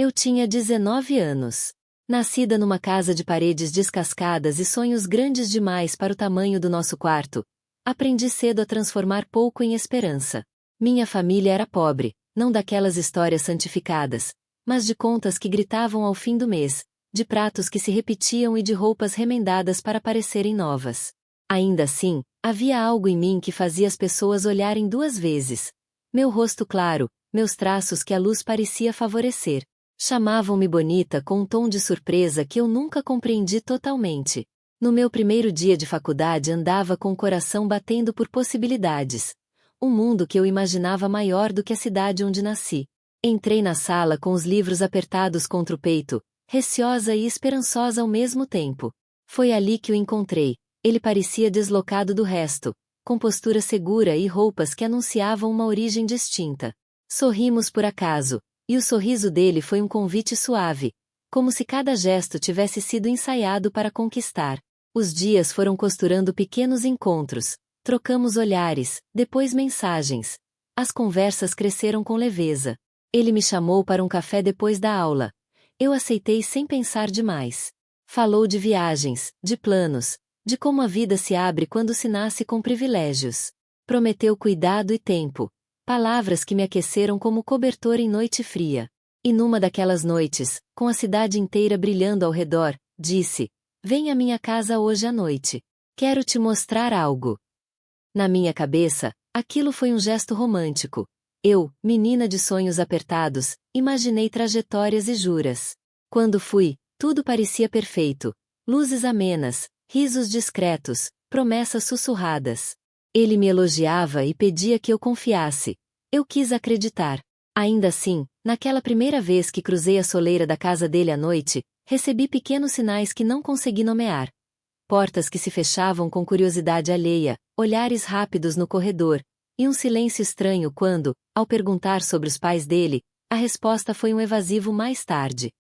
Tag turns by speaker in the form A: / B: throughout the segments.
A: Eu tinha 19 anos. Nascida numa casa de paredes descascadas e sonhos grandes demais para o tamanho do nosso quarto, aprendi cedo a transformar pouco em esperança. Minha família era pobre, não daquelas histórias santificadas, mas de contas que gritavam ao fim do mês, de pratos que se repetiam e de roupas remendadas para parecerem novas. Ainda assim, havia algo em mim que fazia as pessoas olharem duas vezes. Meu rosto claro, meus traços que a luz parecia favorecer. Chamavam-me bonita com um tom de surpresa que eu nunca compreendi totalmente. No meu primeiro dia de faculdade andava com o coração batendo por possibilidades. Um mundo que eu imaginava maior do que a cidade onde nasci. Entrei na sala com os livros apertados contra o peito, receosa e esperançosa ao mesmo tempo. Foi ali que o encontrei. Ele parecia deslocado do resto, com postura segura e roupas que anunciavam uma origem distinta. Sorrimos por acaso. E o sorriso dele foi um convite suave, como se cada gesto tivesse sido ensaiado para conquistar. Os dias foram costurando pequenos encontros, trocamos olhares, depois mensagens. As conversas cresceram com leveza. Ele me chamou para um café depois da aula. Eu aceitei sem pensar demais. Falou de viagens, de planos, de como a vida se abre quando se nasce com privilégios. Prometeu cuidado e tempo. Palavras que me aqueceram como cobertor em noite fria. E numa daquelas noites, com a cidade inteira brilhando ao redor, disse: "Vem à minha casa hoje à noite. Quero te mostrar algo." Na minha cabeça, aquilo foi um gesto romântico. Eu, menina de sonhos apertados, imaginei trajetórias e juras. Quando fui, tudo parecia perfeito. Luzes amenas, risos discretos, promessas sussurradas. Ele me elogiava e pedia que eu confiasse. Eu quis acreditar. Ainda assim, naquela primeira vez que cruzei a soleira da casa dele à noite, recebi pequenos sinais que não consegui nomear. Portas que se fechavam com curiosidade alheia, olhares rápidos no corredor, e um silêncio estranho quando, ao perguntar sobre os pais dele, a resposta foi um evasivo mais tarde.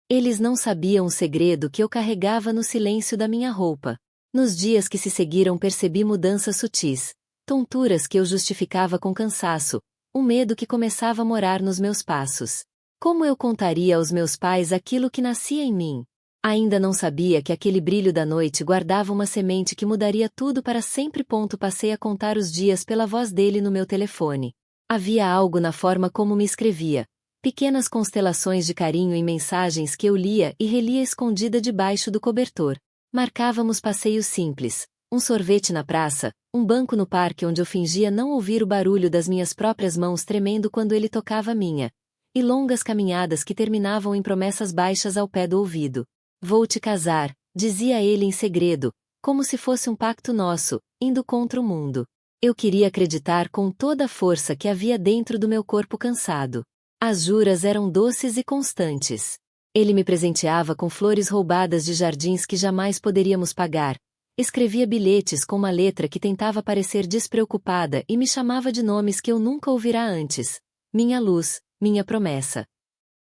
A: Eles não sabiam o segredo que eu carregava no silêncio da minha roupa. Nos dias que se seguiram percebi mudanças sutis, tonturas que eu justificava com cansaço, um medo que começava a morar nos meus passos. Como eu contaria aos meus pais aquilo que nascia em mim? Ainda não sabia que aquele brilho da noite guardava uma semente que mudaria tudo para sempre. Passei a contar os dias pela voz dele no meu telefone. Havia algo na forma como me escrevia, pequenas constelações de carinho em mensagens que eu lia e relia escondida debaixo do cobertor. Marcávamos passeios simples, um sorvete na praça, um banco no parque onde eu fingia não ouvir o barulho das minhas próprias mãos tremendo quando ele tocava a minha, e longas caminhadas que terminavam em promessas baixas ao pé do ouvido. "Vou te casar", dizia ele em segredo, como se fosse um pacto nosso, indo contra o mundo. Eu queria acreditar com toda a força que havia dentro do meu corpo cansado. As juras eram doces e constantes. Ele me presenteava com flores roubadas de jardins que jamais poderíamos pagar. Escrevia bilhetes com uma letra que tentava parecer despreocupada e me chamava de nomes que eu nunca ouvira antes. Minha luz, minha promessa.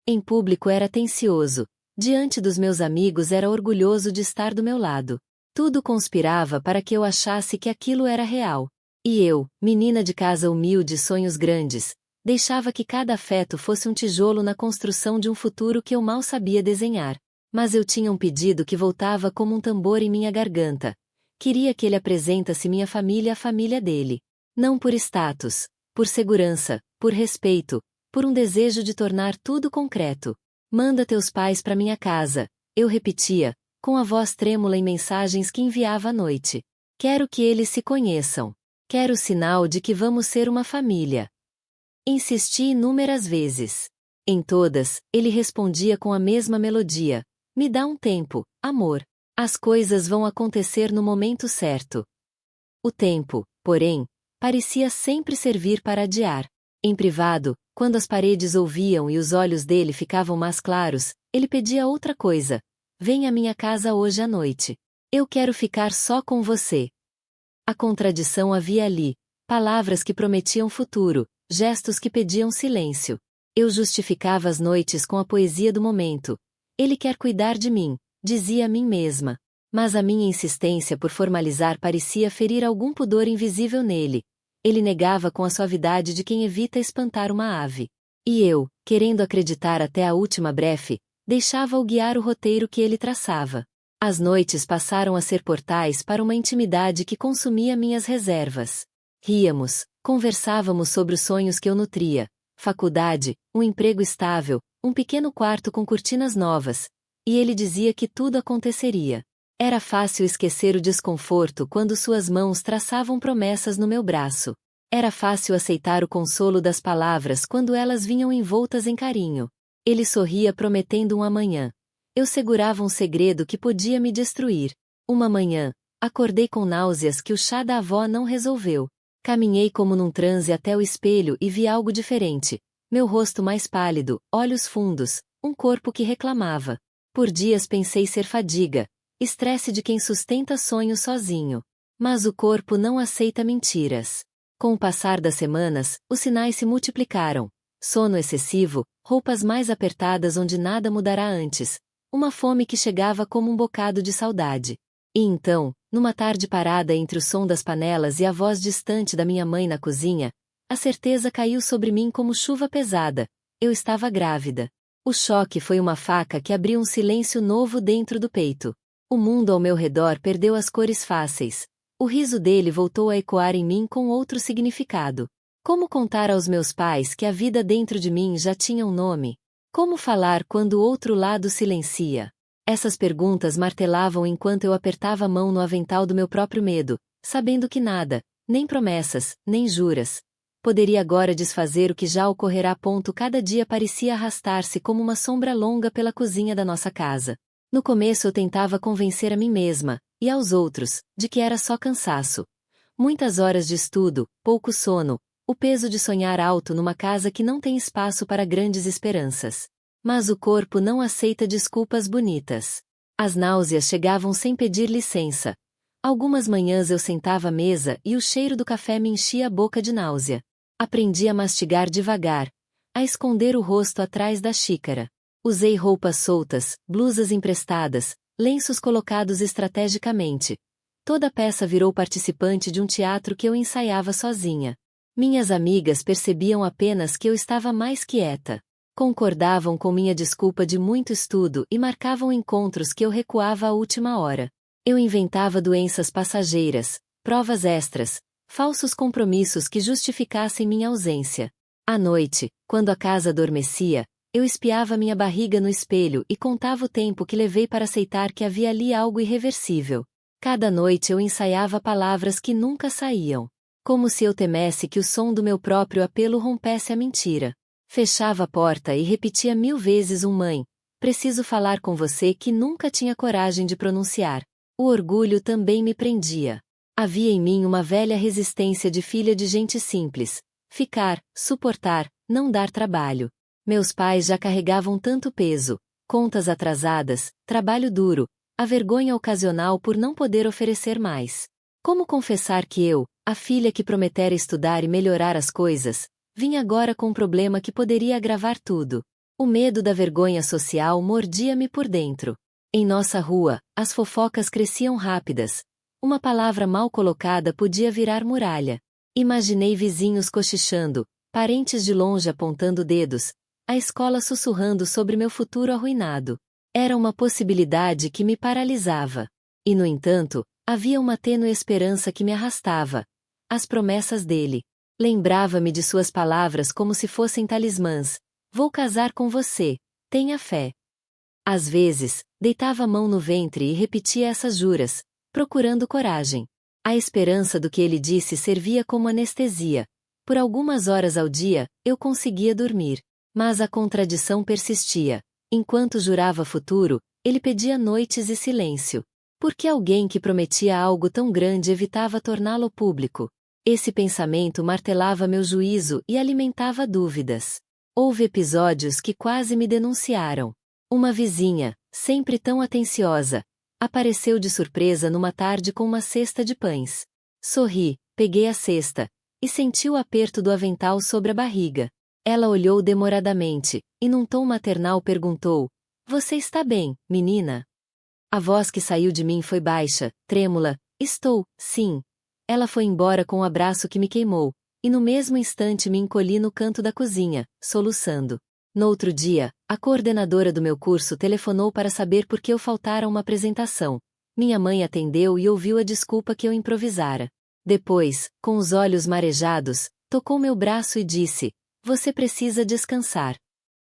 A: Em público era atencioso. Diante dos meus amigos era orgulhoso de estar do meu lado. Tudo conspirava para que eu achasse que aquilo era real. E eu, menina de casa humilde e sonhos grandes, deixava que cada afeto fosse um tijolo na construção de um futuro que eu mal sabia desenhar. Mas eu tinha um pedido que voltava como um tambor em minha garganta. Queria que ele apresentasse minha família à família dele. Não por status, por segurança, por respeito, por um desejo de tornar tudo concreto. "Manda teus pais para minha casa", eu repetia, com a voz trêmula em mensagens que enviava à noite. "Quero que eles se conheçam. Quero o sinal de que vamos ser uma família." Insisti inúmeras vezes. Em todas, ele respondia com a mesma melodia: "Me dá um tempo, amor. As coisas vão acontecer no momento certo." O tempo, porém, parecia sempre servir para adiar. Em privado, quando as paredes ouviam e os olhos dele ficavam mais claros, ele pedia outra coisa: "Vem à minha casa hoje à noite. Eu quero ficar só com você." A contradição havia ali, palavras que prometiam futuro, gestos que pediam silêncio. Eu justificava as noites com a poesia do momento. "Ele quer cuidar de mim", dizia a mim mesma. Mas a minha insistência por formalizar parecia ferir algum pudor invisível nele. Ele negava com a suavidade de quem evita espantar uma ave. E eu, querendo acreditar até a última brefe, deixava-o guiar o roteiro que ele traçava. As noites passaram a ser portais para uma intimidade que consumia minhas reservas. Ríamos, conversávamos sobre os sonhos que eu nutria, faculdade, um emprego estável, um pequeno quarto com cortinas novas, e ele dizia que tudo aconteceria. Era fácil esquecer o desconforto quando suas mãos traçavam promessas no meu braço. Era fácil aceitar o consolo das palavras quando elas vinham envoltas em carinho. Ele sorria prometendo um amanhã. Eu segurava um segredo que podia me destruir. Uma manhã, acordei com náuseas que o chá da avó não resolveu. Caminhei como num transe até o espelho e vi algo diferente. Meu rosto mais pálido, olhos fundos, um corpo que reclamava. Por dias pensei ser fadiga, estresse de quem sustenta sonhos sozinho. Mas o corpo não aceita mentiras. Com o passar das semanas, os sinais se multiplicaram. Sono excessivo, roupas mais apertadas onde nada mudará antes. Uma fome que chegava como um bocado de saudade. E então, numa tarde parada entre o som das panelas e a voz distante da minha mãe na cozinha, a certeza caiu sobre mim como chuva pesada. Eu estava grávida. O choque foi uma faca que abriu um silêncio novo dentro do peito. O mundo ao meu redor perdeu as cores fáceis. O riso dele voltou a ecoar em mim com outro significado. Como contar aos meus pais que a vida dentro de mim já tinha um nome? Como falar quando o outro lado silencia? Essas perguntas martelavam enquanto eu apertava a mão no avental do meu próprio medo, sabendo que nada, nem promessas, nem juras, poderia agora desfazer o que já ocorrerá. Cada dia parecia arrastar-se como uma sombra longa pela cozinha da nossa casa. No começo eu tentava convencer a mim mesma, e aos outros, de que era só cansaço. Muitas horas de estudo, pouco sono, o peso de sonhar alto numa casa que não tem espaço para grandes esperanças. Mas o corpo não aceita desculpas bonitas. As náuseas chegavam sem pedir licença. Algumas manhãs eu sentava à mesa e o cheiro do café me enchia a boca de náusea. Aprendi a mastigar devagar, a esconder o rosto atrás da xícara. Usei roupas soltas, blusas emprestadas, lenços colocados estrategicamente. Toda peça virou participante de um teatro que eu ensaiava sozinha. Minhas amigas percebiam apenas que eu estava mais quieta. Concordavam com minha desculpa de muito estudo e marcavam encontros que eu recuava à última hora. Eu inventava doenças passageiras, provas extras, falsos compromissos que justificassem minha ausência. À noite, quando a casa adormecia, eu espiava minha barriga no espelho e contava o tempo que levei para aceitar que havia ali algo irreversível. Cada noite eu ensaiava palavras que nunca saíam. Como se eu temesse que o som do meu próprio apelo rompesse a mentira. Fechava a porta e repetia 1000 vezes mãe, preciso falar com você, que nunca tinha coragem de pronunciar. O orgulho também me prendia. Havia em mim uma velha resistência de filha de gente simples. Ficar, suportar, não dar trabalho. Meus pais já carregavam tanto peso, contas atrasadas, trabalho duro, a vergonha ocasional por não poder oferecer mais. Como confessar que eu, a filha que prometera estudar e melhorar as coisas, vinha agora com um problema que poderia agravar tudo? O medo da vergonha social mordia-me por dentro. Em nossa rua, as fofocas cresciam rápidas. Uma palavra mal colocada podia virar muralha. Imaginei vizinhos cochichando, parentes de longe apontando dedos, a escola sussurrando sobre meu futuro arruinado. Era uma possibilidade que me paralisava. E, no entanto, havia uma tênue esperança que me arrastava. As promessas dele. Lembrava-me de suas palavras como se fossem talismãs. Vou casar com você. Tenha fé. Às vezes, deitava a mão no ventre e repetia essas juras, procurando coragem. A esperança do que ele disse servia como anestesia. Por algumas horas ao dia, eu conseguia dormir. Mas a contradição persistia. Enquanto jurava futuro, ele pedia noites e silêncio. Por que alguém que prometia algo tão grande evitava torná-lo público? Esse pensamento martelava meu juízo e alimentava dúvidas. Houve episódios que quase me denunciaram. Uma vizinha, sempre tão atenciosa, apareceu de surpresa numa tarde com uma cesta de pães. Sorri, peguei a cesta, e senti o aperto do avental sobre a barriga. Ela olhou demoradamente, e num tom maternal perguntou: "Você está bem, menina?" A voz que saiu de mim foi baixa, trêmula. "Estou, sim." Ela foi embora com um abraço que me queimou, e no mesmo instante me encolhi no canto da cozinha, soluçando. No outro dia, a coordenadora do meu curso telefonou para saber por que eu faltara a uma apresentação. Minha mãe atendeu e ouviu a desculpa que eu improvisara. Depois, com os olhos marejados, tocou meu braço e disse: "Você precisa descansar."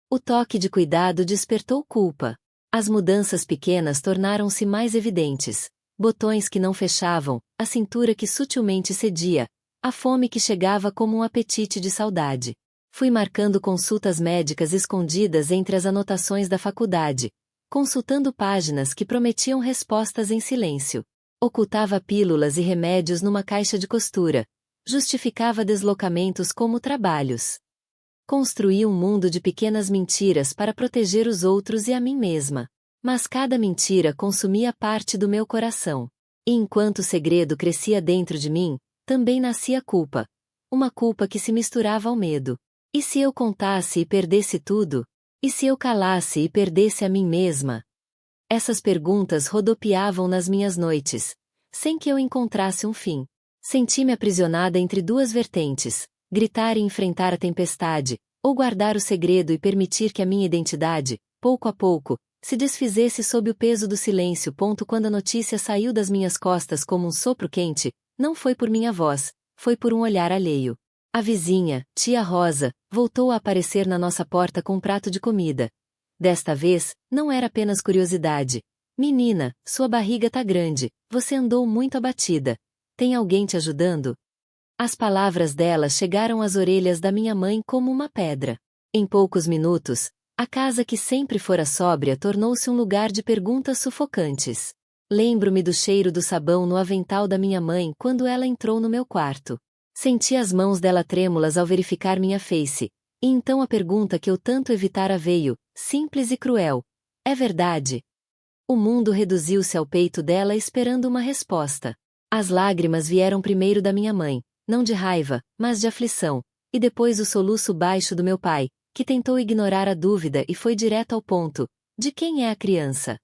A: O toque de cuidado despertou culpa. As mudanças pequenas tornaram-se mais evidentes. Botões que não fechavam, a cintura que sutilmente cedia, a fome que chegava como um apetite de saudade. Fui marcando consultas médicas escondidas entre as anotações da faculdade, consultando páginas que prometiam respostas em silêncio. Ocultava pílulas e remédios numa caixa de costura. Justificava deslocamentos como trabalhos. Construí um mundo de pequenas mentiras para proteger os outros e a mim mesma. Mas cada mentira consumia parte do meu coração. E enquanto o segredo crescia dentro de mim, também nascia culpa. Uma culpa que se misturava ao medo. E se eu contasse e perdesse tudo? E se eu calasse e perdesse a mim mesma? Essas perguntas rodopiavam nas minhas noites, sem que eu encontrasse um fim. Senti-me aprisionada entre duas vertentes: gritar e enfrentar a tempestade, ou guardar o segredo e permitir que a minha identidade, pouco a pouco, se desfizesse sob o peso do silêncio. Quando a notícia saiu das minhas costas como um sopro quente, não foi por minha voz, foi por um olhar alheio. A vizinha, tia Rosa, voltou a aparecer na nossa porta com um prato de comida. Desta vez, não era apenas curiosidade. "Menina, sua barriga tá grande, você andou muito abatida. Tem alguém te ajudando?" As palavras dela chegaram às orelhas da minha mãe como uma pedra. Em poucos minutos, a casa que sempre fora sóbria tornou-se um lugar de perguntas sufocantes. Lembro-me do cheiro do sabão no avental da minha mãe quando ela entrou no meu quarto. Senti as mãos dela trêmulas ao verificar minha face, e então a pergunta que eu tanto evitara veio, simples e cruel: "É verdade?" O mundo reduziu-se ao peito dela esperando uma resposta. As lágrimas vieram primeiro da minha mãe, não de raiva, mas de aflição, e depois o soluço baixo do meu pai, que tentou ignorar a dúvida e foi direto ao ponto: "De quem é a criança?"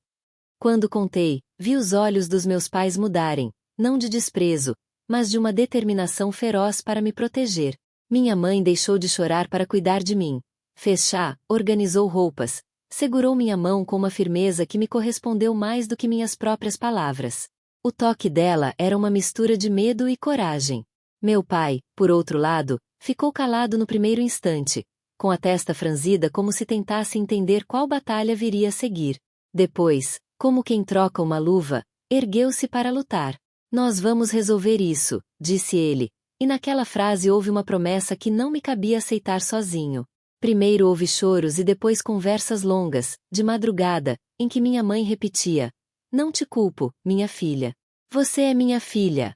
A: Quando contei, vi os olhos dos meus pais mudarem, não de desprezo, mas de uma determinação feroz para me proteger. Minha mãe deixou de chorar para cuidar de mim. Fez chá, organizou roupas, segurou minha mão com uma firmeza que me correspondeu mais do que minhas próprias palavras. O toque dela era uma mistura de medo e coragem. Meu pai, por outro lado, ficou calado no primeiro instante, com a testa franzida como se tentasse entender qual batalha viria a seguir. Depois, como quem troca uma luva, ergueu-se para lutar. "Nós vamos resolver isso", disse ele, e naquela frase houve uma promessa que não me cabia aceitar sozinho. Primeiro houve choros e depois conversas longas, de madrugada, em que minha mãe repetia: "Não te culpo, minha filha. Você é minha filha."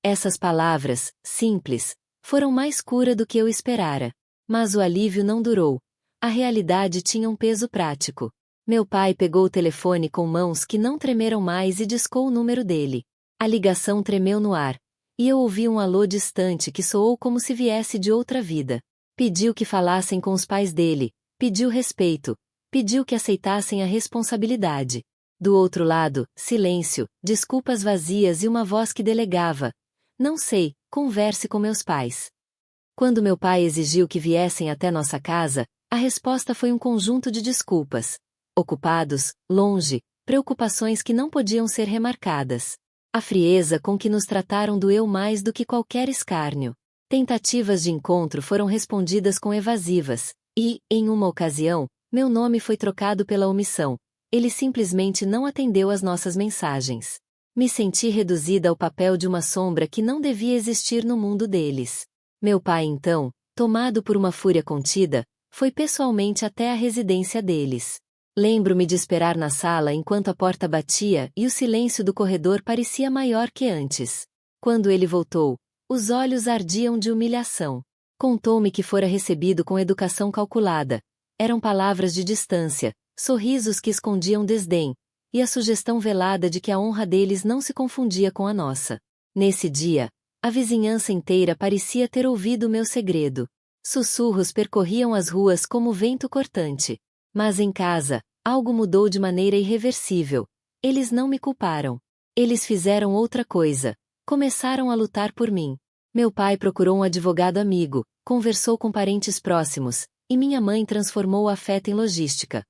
A: Essas palavras, simples, foram mais cura do que eu esperara. Mas o alívio não durou. A realidade tinha um peso prático. Meu pai pegou o telefone com mãos que não tremeram mais e discou o número dele. A ligação tremeu no ar, e eu ouvi um alô distante que soou como se viesse de outra vida. Pediu que falassem com os pais dele, pediu respeito, pediu que aceitassem a responsabilidade. Do outro lado, silêncio, desculpas vazias e uma voz que delegava: "Não sei, converse com meus pais." Quando meu pai exigiu que viessem até nossa casa, a resposta foi um conjunto de desculpas. Ocupados, longe, preocupações que não podiam ser remarcadas. A frieza com que nos trataram doeu mais do que qualquer escárnio. Tentativas de encontro foram respondidas com evasivas, e, em uma ocasião, meu nome foi trocado pela omissão. Ele simplesmente não atendeu às nossas mensagens. Me senti reduzida ao papel de uma sombra que não devia existir no mundo deles. Meu pai então, tomado por uma fúria contida, foi pessoalmente até a residência deles. Lembro-me de esperar na sala enquanto a porta batia e o silêncio do corredor parecia maior que antes. Quando ele voltou, os olhos ardiam de humilhação. Contou-me que fora recebido com educação calculada. Eram palavras de distância, sorrisos que escondiam desdém, e a sugestão velada de que a honra deles não se confundia com a nossa. Nesse dia, a vizinhança inteira parecia ter ouvido o meu segredo. Sussurros percorriam as ruas como vento cortante. Mas em casa, algo mudou de maneira irreversível. Eles não me culparam. Eles fizeram outra coisa. Começaram a lutar por mim. Meu pai procurou um advogado amigo, conversou com parentes próximos, e minha mãe transformou o afeto em logística.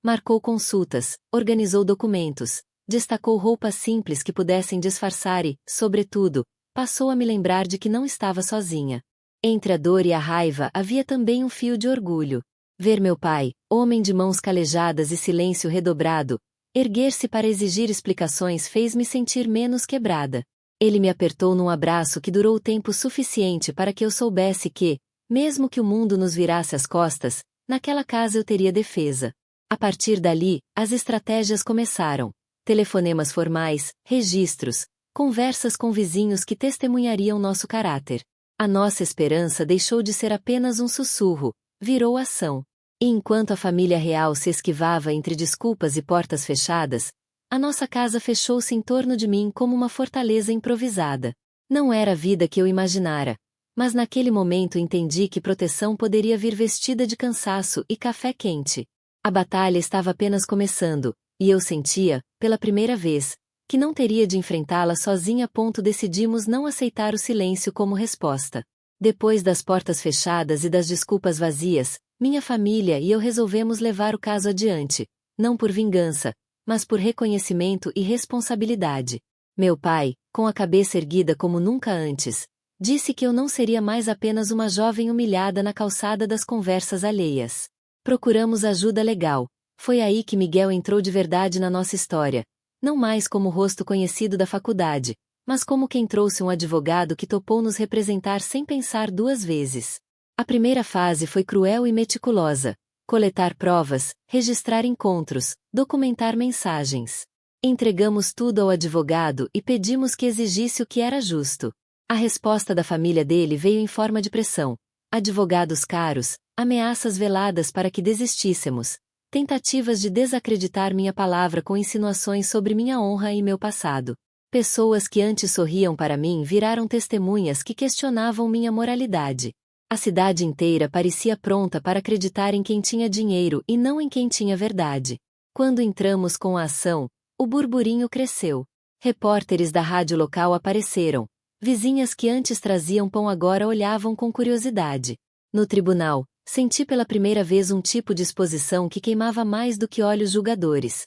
A: Marcou consultas, organizou documentos, destacou roupas simples que pudessem disfarçar e, sobretudo, passou a me lembrar de que não estava sozinha. Entre a dor e a raiva havia também um fio de orgulho. Ver meu pai, homem de mãos calejadas e silêncio redobrado, erguer-se para exigir explicações fez-me sentir menos quebrada. Ele me apertou num abraço que durou o tempo suficiente para que eu soubesse que, mesmo que o mundo nos virasse as costas, naquela casa eu teria defesa. A partir dali, as estratégias começaram. Telefonemas formais, registros, conversas com vizinhos que testemunhariam nosso caráter. A nossa esperança deixou de ser apenas um sussurro, virou ação. E enquanto a família real se esquivava entre desculpas e portas fechadas, a nossa casa fechou-se em torno de mim como uma fortaleza improvisada. Não era a vida que eu imaginara, mas naquele momento entendi que proteção poderia vir vestida de cansaço e café quente. A batalha estava apenas começando, e eu sentia, pela primeira vez, que não teria de enfrentá-la sozinha. Decidimos não aceitar o silêncio como resposta. Depois das portas fechadas e das desculpas vazias, minha família e eu resolvemos levar o caso adiante, não por vingança, mas por reconhecimento e responsabilidade. Meu pai, com a cabeça erguida como nunca antes, disse que eu não seria mais apenas uma jovem humilhada na calçada das conversas alheias. Procuramos ajuda legal. Foi aí que Miguel entrou de verdade na nossa história, não mais como o rosto conhecido da faculdade, mas como quem trouxe um advogado que topou nos representar sem pensar duas vezes. A primeira fase foi cruel e meticulosa: coletar provas, registrar encontros, documentar mensagens. Entregamos tudo ao advogado e pedimos que exigisse o que era justo. A resposta da família dele veio em forma de pressão: advogados caros, ameaças veladas para que desistíssemos, tentativas de desacreditar minha palavra com insinuações sobre minha honra e meu passado. Pessoas que antes sorriam para mim viraram testemunhas que questionavam minha moralidade. A cidade inteira parecia pronta para acreditar em quem tinha dinheiro e não em quem tinha verdade. Quando entramos com a ação, o burburinho cresceu. Repórteres da rádio local apareceram. Vizinhas que antes traziam pão agora olhavam com curiosidade. No tribunal, senti pela primeira vez um tipo de exposição que queimava mais do que olhos julgadores.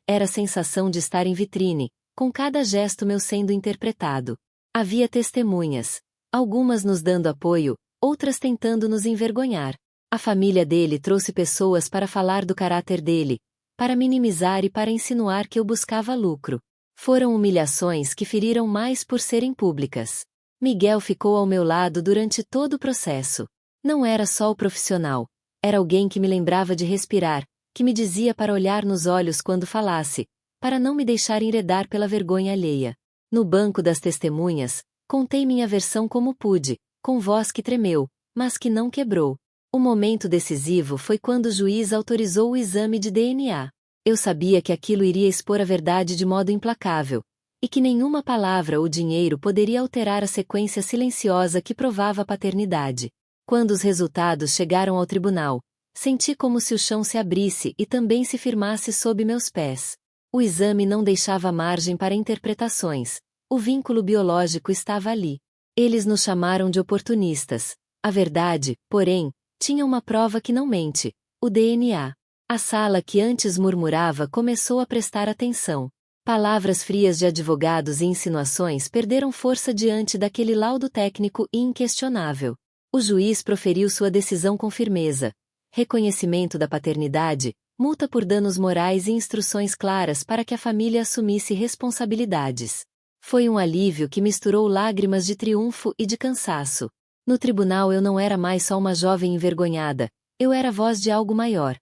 A: Era a sensação de estar em vitrine, com cada gesto meu sendo interpretado. Havia testemunhas, algumas nos dando apoio, outras tentando nos envergonhar. A família dele trouxe pessoas para falar do caráter dele, para minimizar e para insinuar que eu buscava lucro. Foram humilhações que feriram mais por serem públicas. Miguel ficou ao meu lado durante todo o processo. Não era só o profissional, era alguém que me lembrava de respirar, que me dizia para olhar nos olhos quando falasse, para não me deixar enredar pela vergonha alheia. No banco das testemunhas, contei minha versão como pude, com voz que tremeu, mas que não quebrou. O momento decisivo foi quando o juiz autorizou o exame de DNA. Eu sabia que aquilo iria expor a verdade de modo implacável, e que nenhuma palavra ou dinheiro poderia alterar a sequência silenciosa que provava a paternidade. Quando os resultados chegaram ao tribunal, senti como se o chão se abrisse e também se firmasse sob meus pés. O exame não deixava margem para interpretações. O vínculo biológico estava ali. Eles nos chamaram de oportunistas. A verdade, porém, tinha uma prova que não mente: o DNA. A sala que antes murmurava começou a prestar atenção. Palavras frias de advogados e insinuações perderam força diante daquele laudo técnico e inquestionável. O juiz proferiu sua decisão com firmeza: reconhecimento da paternidade, multa por danos morais e instruções claras para que a família assumisse responsabilidades. Foi um alívio que misturou lágrimas de triunfo e de cansaço. No tribunal eu não era mais só uma jovem envergonhada, eu era a voz de algo maior.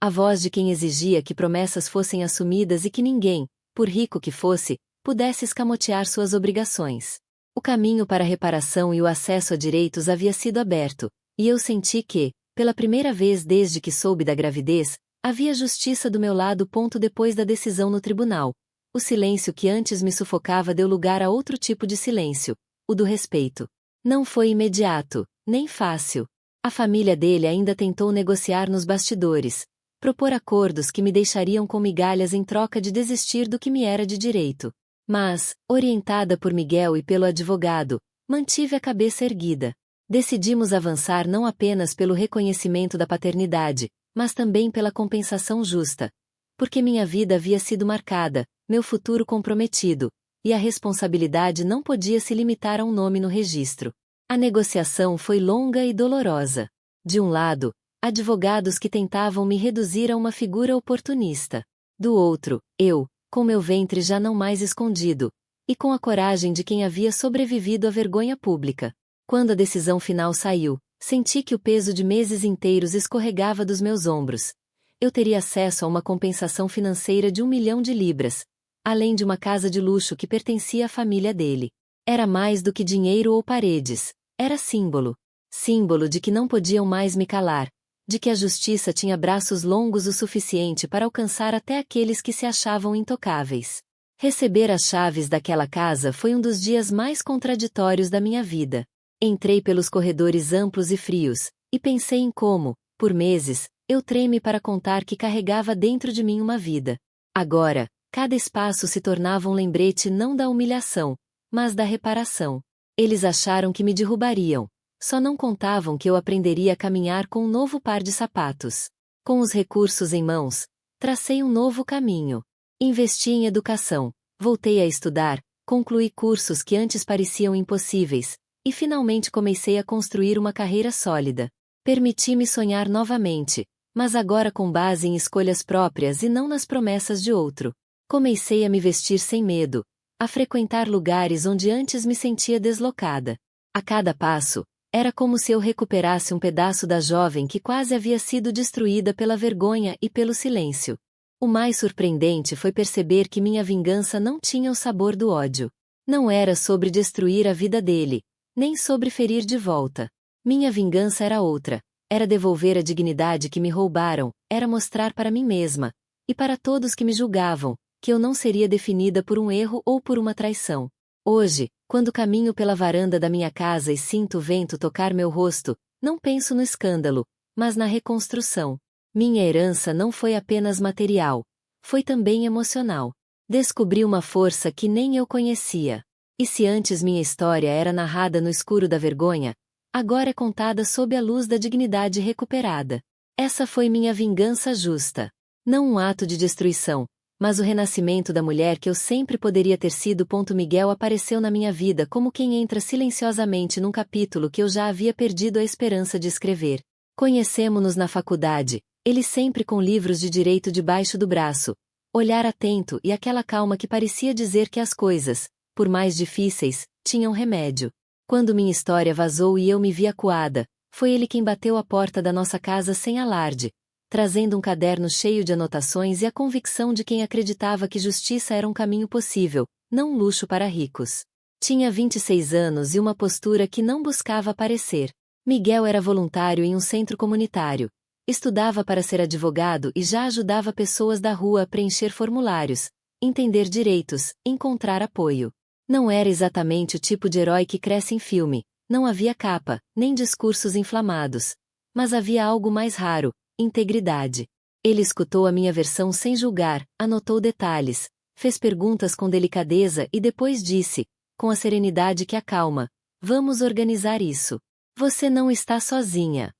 A: A voz de quem exigia que promessas fossem assumidas e que ninguém, por rico que fosse, pudesse escamotear suas obrigações. O caminho para a reparação e o acesso a direitos havia sido aberto, e eu senti que, pela primeira vez desde que soube da gravidez, havia justiça do meu lado. Depois da decisão no tribunal, o silêncio que antes me sufocava deu lugar a outro tipo de silêncio: o do respeito. Não foi imediato, nem fácil. A família dele ainda tentou negociar nos bastidores, propor acordos que me deixariam com migalhas em troca de desistir do que me era de direito. Mas, orientada por Miguel e pelo advogado, Mantive a cabeça erguida. Decidimos avançar não apenas pelo reconhecimento da paternidade, mas também pela compensação justa. Porque minha vida havia sido marcada, meu futuro comprometido, e a responsabilidade não podia se limitar a um nome no registro. A negociação foi longa e dolorosa. De um lado, advogados que tentavam me reduzir a uma figura oportunista. Do outro, eu, com meu ventre já não mais escondido, e com a coragem de quem havia sobrevivido à vergonha pública. Quando a decisão final saiu, senti que o peso de meses inteiros escorregava dos meus ombros. Eu teria acesso a uma compensação financeira de 1 milhão de libras, além de uma casa de luxo que pertencia à família dele. Era mais do que dinheiro ou paredes, era símbolo. Símbolo de que não podiam mais me calar, de que a justiça tinha braços longos o suficiente para alcançar até aqueles que se achavam intocáveis. Receber as chaves daquela casa foi um dos dias mais contraditórios da minha vida. Entrei pelos corredores amplos e frios, e pensei em como, por meses, eu treme para contar que carregava dentro de mim uma vida. Agora, cada espaço se tornava um lembrete não da humilhação, mas da reparação. Eles acharam que me derrubariam. Só não contavam que eu aprenderia a caminhar com um novo par de sapatos. Com os recursos em mãos, tracei um novo caminho. Investi em educação, voltei a estudar, concluí cursos que antes pareciam impossíveis, e finalmente comecei a construir uma carreira sólida. Permiti-me sonhar novamente, mas agora com base em escolhas próprias e não nas promessas de outro. Comecei a me vestir sem medo, a frequentar lugares onde antes me sentia deslocada. A cada passo, era como se eu recuperasse um pedaço da jovem que quase havia sido destruída pela vergonha e pelo silêncio. O mais surpreendente foi perceber que minha vingança não tinha o sabor do ódio. Não era sobre destruir a vida dele, nem sobre ferir de volta. Minha vingança era outra. Era devolver a dignidade que me roubaram, era mostrar para mim mesma, e para todos que me julgavam, que eu não seria definida por um erro ou por uma traição. Hoje, quando caminho pela varanda da minha casa e sinto o vento tocar meu rosto, não penso no escândalo, mas na reconstrução. Minha herança não foi apenas material, foi também emocional. Descobri uma força que nem eu conhecia. E se antes minha história era narrada no escuro da vergonha, agora é contada sob a luz da dignidade recuperada. Essa foi minha vingança justa. Não um ato de destruição, mas o renascimento da mulher que eu sempre poderia ter sido. Miguel apareceu na minha vida como quem entra silenciosamente num capítulo que eu já havia perdido a esperança de escrever. Conhecemo-nos na faculdade, ele sempre com livros de direito debaixo do braço, olhar atento e aquela calma que parecia dizer que as coisas, por mais difíceis, tinham remédio. Quando minha história vazou e eu me vi acuada, foi ele quem bateu a porta da nossa casa sem alarde, trazendo um caderno cheio de anotações e a convicção de quem acreditava que justiça era um caminho possível, não um luxo para ricos. Tinha 26 anos e uma postura que não buscava aparecer. Miguel era voluntário em um centro comunitário, estudava para ser advogado e já ajudava pessoas da rua a preencher formulários, entender direitos, encontrar apoio. Não era exatamente o tipo de herói que cresce em filme, não havia capa, nem discursos inflamados. Mas havia algo mais raro: integridade. Ele escutou a minha versão sem julgar, anotou detalhes, fez perguntas com delicadeza e depois disse, com a serenidade que acalma: vamos organizar isso. Você não está sozinha.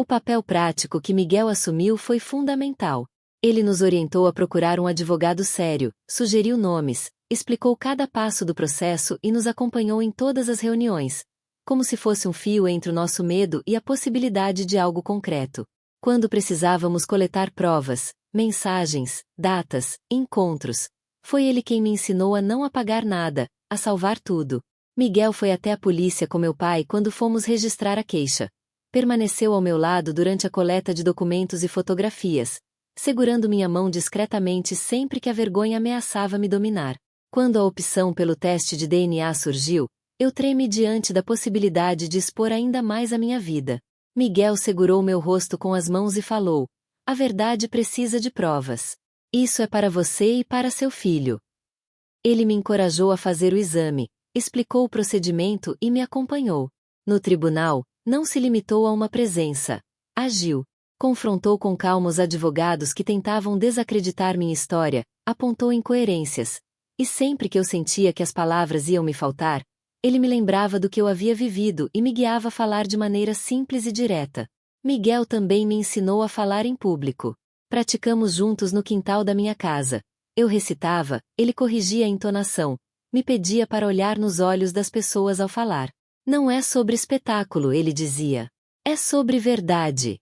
A: O papel prático que Miguel assumiu foi fundamental. Ele nos orientou a procurar um advogado sério, sugeriu nomes, explicou cada passo do processo e nos acompanhou em todas as reuniões, como se fosse um fio entre o nosso medo e a possibilidade de algo concreto. Quando precisávamos coletar provas, mensagens, datas, encontros, foi ele quem me ensinou a não apagar nada, a salvar tudo. Miguel foi até a polícia com meu pai quando fomos registrar a queixa. Permaneceu ao meu lado durante a coleta de documentos e fotografias, segurando minha mão discretamente sempre que a vergonha ameaçava me dominar. Quando a opção pelo teste de DNA surgiu, eu tremi diante da possibilidade de expor ainda mais a minha vida. Miguel segurou meu rosto com as mãos e falou: a verdade precisa de provas. Isso é para você e para seu filho. Ele me encorajou a fazer o exame, explicou o procedimento e me acompanhou. No tribunal, não se limitou a uma presença. Agiu. Confrontou com calma os advogados que tentavam desacreditar minha história, apontou incoerências. E sempre que eu sentia que as palavras iam me faltar, Ele me lembrava do que eu havia vivido e me guiava a falar de maneira simples e direta. Miguel também me ensinou a falar em público. Praticamos juntos no quintal da minha casa. Eu recitava, ele corrigia a entonação, me pedia para olhar nos olhos das pessoas ao falar. Não é sobre espetáculo, ele dizia. É sobre verdade.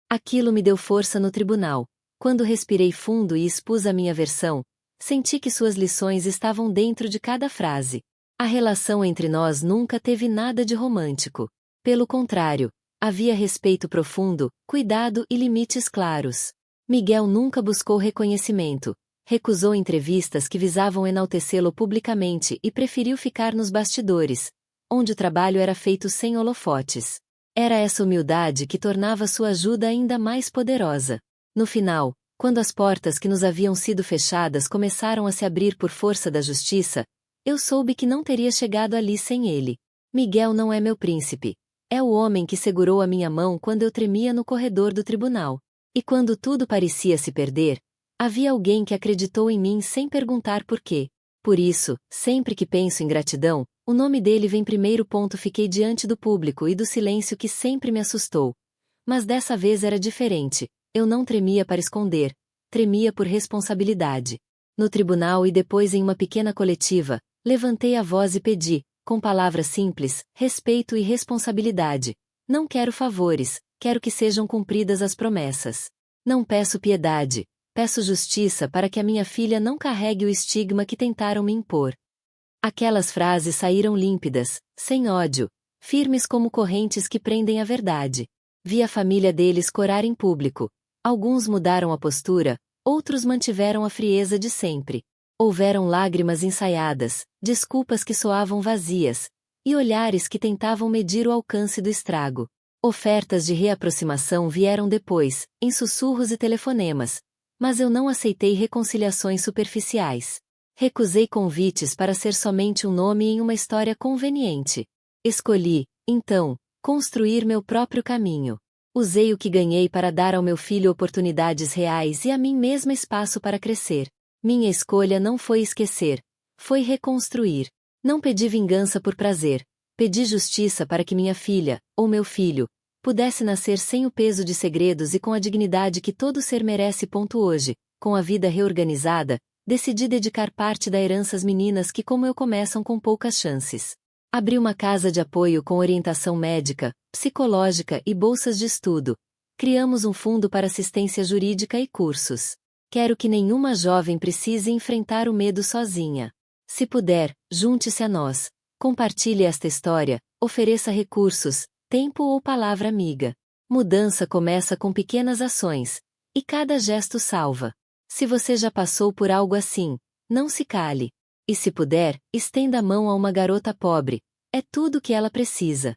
A: Aquilo me deu força no tribunal. Quando respirei fundo e expus a minha versão, senti que suas lições estavam dentro de cada frase. A relação entre nós nunca teve nada de romântico. Pelo contrário, havia respeito profundo, cuidado e limites claros. Miguel nunca buscou reconhecimento, recusou entrevistas que visavam enaltecê-lo publicamente e preferiu ficar nos bastidores, onde o trabalho era feito sem holofotes. Era essa humildade que tornava sua ajuda ainda mais poderosa. No final, quando as portas que nos haviam sido fechadas começaram a se abrir por força da justiça, eu soube que não teria chegado ali sem ele. Miguel não é meu príncipe. É o homem que segurou a minha mão quando eu tremia no corredor do tribunal. E quando tudo parecia se perder, havia alguém que acreditou em mim sem perguntar por quê. Por isso, sempre que penso em gratidão, o nome dele vem primeiro. Fiquei diante do público e do silêncio que sempre me assustou. Mas dessa vez era diferente. Eu não tremia para esconder, tremia por responsabilidade. No tribunal e depois em uma pequena coletiva, levantei a voz e pedi, com palavras simples, respeito e responsabilidade. Não quero favores, quero que sejam cumpridas as promessas. Não peço piedade, peço justiça para que a minha filha não carregue o estigma que tentaram me impor. Aquelas frases saíram límpidas, sem ódio, firmes como correntes que prendem a verdade. Vi a família deles corar em público. Alguns mudaram a postura, outros mantiveram a frieza de sempre. Houveram lágrimas ensaiadas, desculpas que soavam vazias, e olhares que tentavam medir o alcance do estrago. Ofertas de reaproximação vieram depois, em sussurros e telefonemas, mas eu não aceitei reconciliações superficiais. Recusei convites para ser somente um nome em uma história conveniente. Escolhi, então, construir meu próprio caminho. Usei o que ganhei para dar ao meu filho oportunidades reais e a mim mesma espaço para crescer. Minha escolha não foi esquecer, foi reconstruir. Não pedi vingança por prazer, pedi justiça para que minha filha, ou meu filho, pudesse nascer sem o peso de segredos e com a dignidade que todo ser merece. Hoje, com a vida reorganizada, decidi dedicar parte da herança às meninas que, como eu, começam com poucas chances. Abri uma casa de apoio com orientação médica, psicológica e bolsas de estudo. Criamos um fundo para assistência jurídica e cursos. Quero que nenhuma jovem precise enfrentar o medo sozinha. Se puder, junte-se a nós. Compartilhe esta história, ofereça recursos, tempo ou palavra amiga. Mudança começa com pequenas ações, e cada gesto salva. Se você já passou por algo assim, não se cale. E se puder, estenda a mão a uma garota pobre. É tudo o que ela precisa.